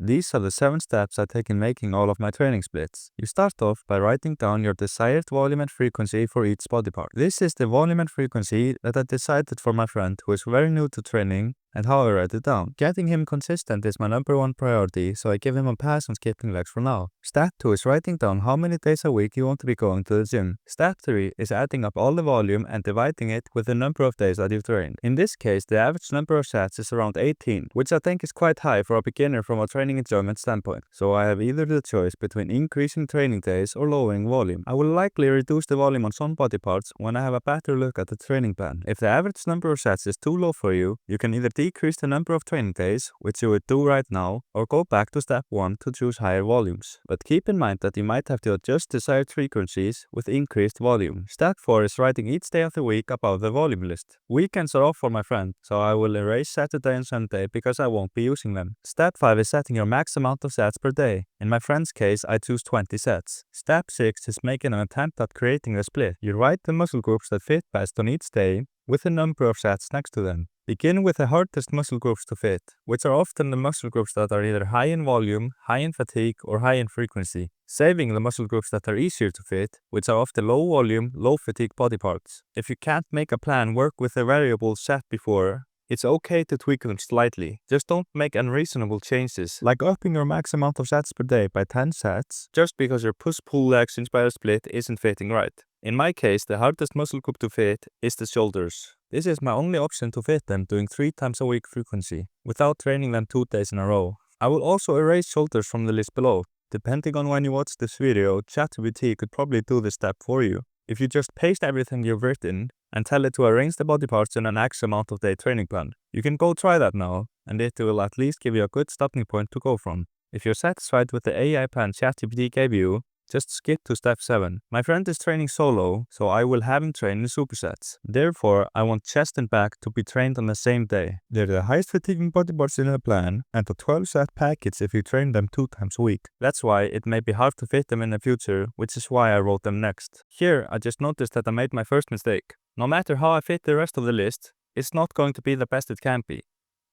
These are the 7 steps I take in making all of my training splits. You start off by writing down your desired volume and frequency for each body part. This is the volume and frequency that I decided for my friend who is very new to training and how I write it down. Getting him consistent is my #1 priority, so I give him a pass on skipping legs for now. Step 2 is writing down how many days a week you want to be going to the gym. Step 3 is adding up all the volume and dividing it with the number of days that you've trained. In this case, the average number of sets is around 18, which I think is quite high for a beginner from a training enjoyment standpoint. So I have either the choice between increasing training days or lowering volume. I will likely reduce the volume on some body parts when I have a better look at the training plan. If the average number of sets is too low for you, you can either decrease the number of training days, which you would do right now, or go back to step 1 to choose higher volumes. But keep in mind that you might have to adjust desired frequencies with increased volume. Step 4 is writing each day of the week above the volume list. Weekends are off for my friend, so I will erase Saturday and Sunday because I won't be using them. Step 5 is setting your max amount of sets per day. In my friend's case, I choose 20 sets. Step 6 is making an attempt at creating a split. You write the muscle groups that fit best on each day with the number of sets next to them. Begin with the hardest muscle groups to fit, which are often the muscle groups that are either high in volume, high in fatigue, or high in frequency, saving the muscle groups that are easier to fit, which are often low volume, low fatigue body parts. If you can't make a plan work with the variables set before, it's okay to tweak them slightly. Just don't make unreasonable changes, like upping your max amount of sets per day by 10 sets, just because your push-pull legs inspired split isn't fitting right. In my case, the hardest muscle group to fit is the shoulders. This is my only option to fit them doing 3 times a week frequency, without training them 2 days in a row. I will also erase shoulders from the list below. Depending on when you watch this video, ChatGPT could probably do this step for you. If you just paste everything you've written and tell it to arrange the body parts in an X amount of day training plan. You can go try that now, and it will at least give you a good starting point to go from. If you're satisfied with the AI plan ChatGPT gave you, just skip to step 7. My friend is training solo, so I will have him train in supersets. Therefore, I want chest and back to be trained on the same day. They're the highest fatiguing body parts in the plan, and a 12-set package if you train them 2 times a week. That's why it may be hard to fit them in the future, which is why I wrote them next. Here, I just noticed that I made my first mistake. No matter how I fit the rest of the list, it's not going to be the best it can be.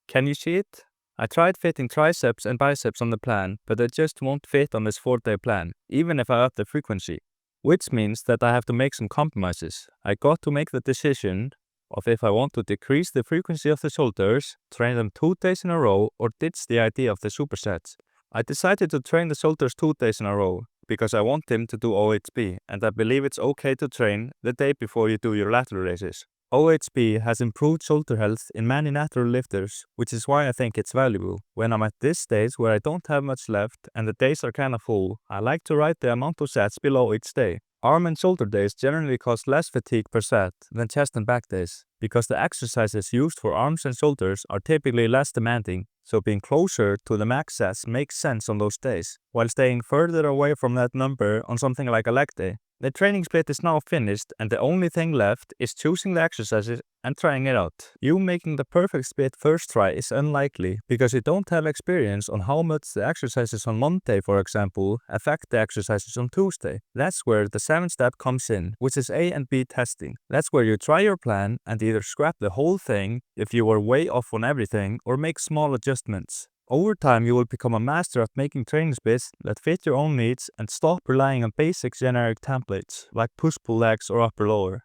Can you see it? I tried fitting triceps and biceps on the plan, but they just won't fit on this 4-day plan, even if I up the frequency. Which means that I have to make some compromises. I got to make the decision of if I want to decrease the frequency of the shoulders, train them 2 days in a row, or ditch the idea of the supersets. I decided to train the shoulders 2 days in a row, because I want him to do OHB, and I believe it's okay to train the day before you do your lateral raises. OHB has improved shoulder health in many natural lifters, which is why I think it's valuable. When I'm at this stage where I don't have much left and the days are kinda full, I like to write the amount of sets below each day. Arm and shoulder days generally cause less fatigue per set than chest and back days, because the exercises used for arms and shoulders are typically less demanding, so being closer to the max sets makes sense on those days, while staying further away from that number on something like a leg day. The training split is now finished, and the only thing left is choosing the exercises and trying it out. You making the perfect split first try is unlikely, because you don't have experience on how much the exercises on Monday, for example, affect the exercises on Tuesday. That's where the 7th step comes in, which is A and B testing. That's where you try your plan and either scrap the whole thing if you were way off on everything, or make small adjustments. Over time, you will become a master at making training splits that fit your own needs and stop relying on basic generic templates like push-pull legs or upper-lower.